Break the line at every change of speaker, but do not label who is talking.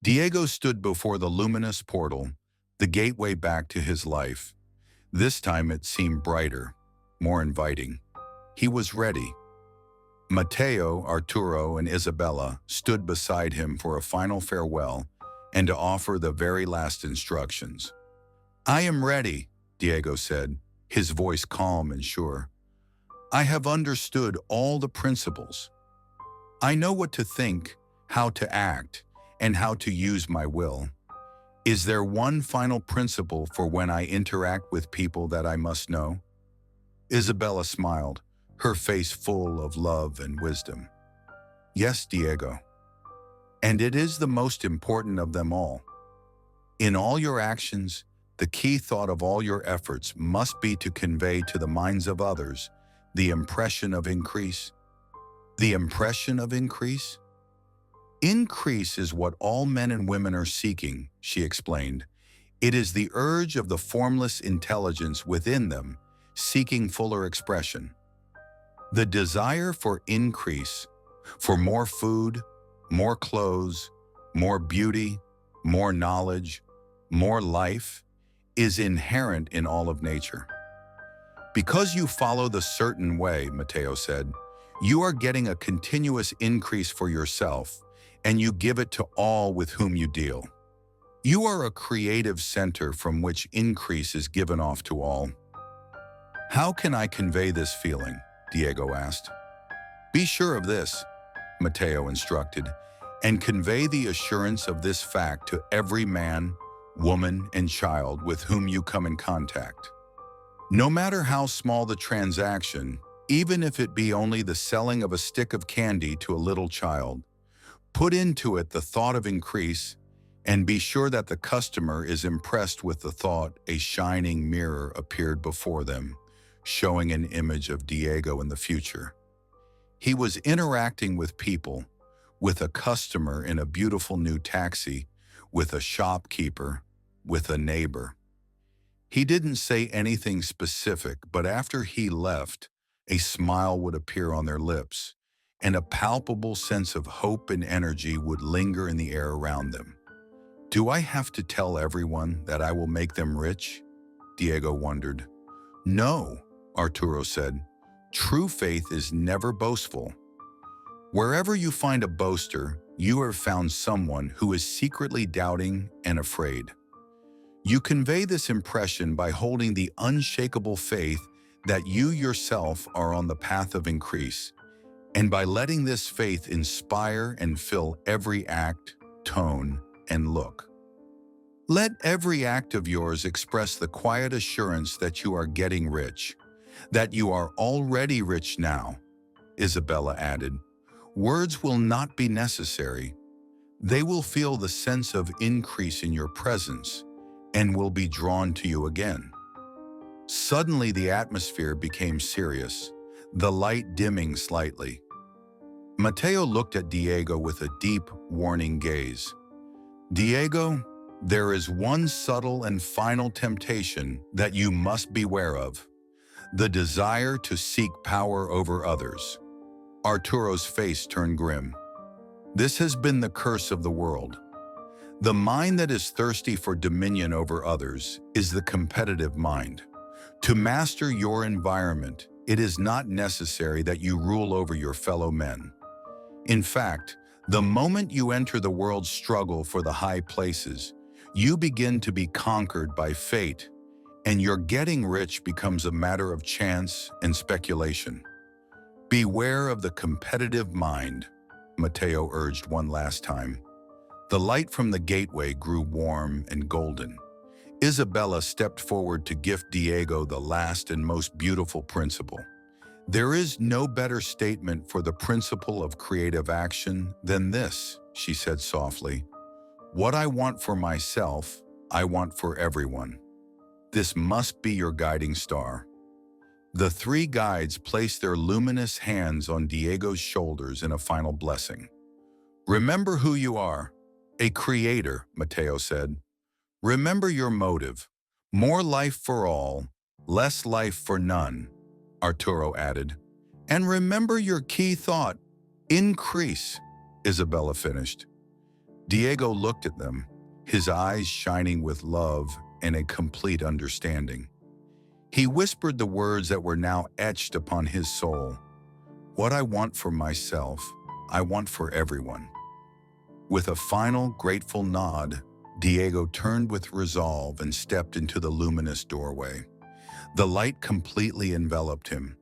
Diego stood before the luminous portal, the gateway back to his life. This time it seemed brighter, more inviting. He was ready. Mateo, Arturo, and Isabella stood beside him for a final farewell and to offer the very last instructions. "I am ready," Diego said, his voice calm and sure. "I have understood all the principles. I know what to think, how to act, and how to use my will. Is there one final principle for when I interact with people that I must know?" Isabella smiled, her face full of love and wisdom. "Yes, Diego. And it is the most important of them all. In all your actions, the key thought of all your efforts must be to convey to the minds of others the impression of increase." The impression of increase? "Increase is what all men and women are seeking," she explained. "It is the urge of the formless intelligence within them, seeking fuller expression. The desire for increase, for more food, more clothes, more beauty, more knowledge, more life, is inherent in all of nature. Because you follow the certain way," Mateo said, "you are getting a continuous increase for yourself, and you give it to all with whom you deal. You are a creative center from which increase is given off to all." "How can I convey this feeling?" Diego asked. "Be sure of this," Mateo instructed, "and convey the assurance of this fact to every man, woman, and child with whom you come in contact. No matter how small the transaction, even if it be only the selling of a stick of candy to a little child, put into it the thought of increase, and be sure that the customer is impressed with the thought. A shining mirror appeared before them, showing an image of Diego in the future. He was interacting with people, with a customer in a beautiful new taxi, with a shopkeeper, with a neighbor. He didn't say anything specific, but after he left, a smile would appear on their lips, and a palpable sense of hope and energy would linger in the air around them. "Do I have to tell everyone that I will make them rich?" Diego wondered. "No," Arturo said. "True faith is never boastful. Wherever you find a boaster, you have found someone who is secretly doubting and afraid. You convey this impression by holding the unshakable faith that you yourself are on the path of increase, and by letting this faith inspire and fill every act, tone, and look. Let every act of yours express the quiet assurance that you are getting rich, that you are already rich now," Isabella added. "Words will not be necessary. They will feel the sense of increase in your presence and will be drawn to you again." Suddenly the atmosphere became serious, the light dimming slightly. Mateo looked at Diego with a deep, warning gaze. "Diego, there is one subtle and final temptation that you must beware of: the desire to seek power over others." Arturo's face turned grim. "This has been the curse of the world. The mind that is thirsty for dominion over others is the competitive mind. To master your environment, it is not necessary that you rule over your fellow men. In fact, the moment you enter the world's struggle for the high places, you begin to be conquered by fate, and your getting rich becomes a matter of chance and speculation. Beware of the competitive mind," Mateo urged one last time. The light from the gateway grew warm and golden. Isabella stepped forward to gift Diego the last and most beautiful principle. "There is no better statement for the principle of creative action than this," she said softly. "What I want for myself, I want for everyone. This must be your guiding star." The three guides placed their luminous hands on Diego's shoulders in a final blessing. "Remember who you are, a creator," Mateo said. "Remember your motive: more life for all, less life for none," Arturo added. "And remember your key thought: increase," Isabella finished. Diego looked at them, his eyes shining with love and a complete understanding. He whispered the words that were now etched upon his soul. "What I want for myself, I want for everyone." With a final, grateful nod, Diego turned with resolve and stepped into the luminous doorway. The light completely enveloped him,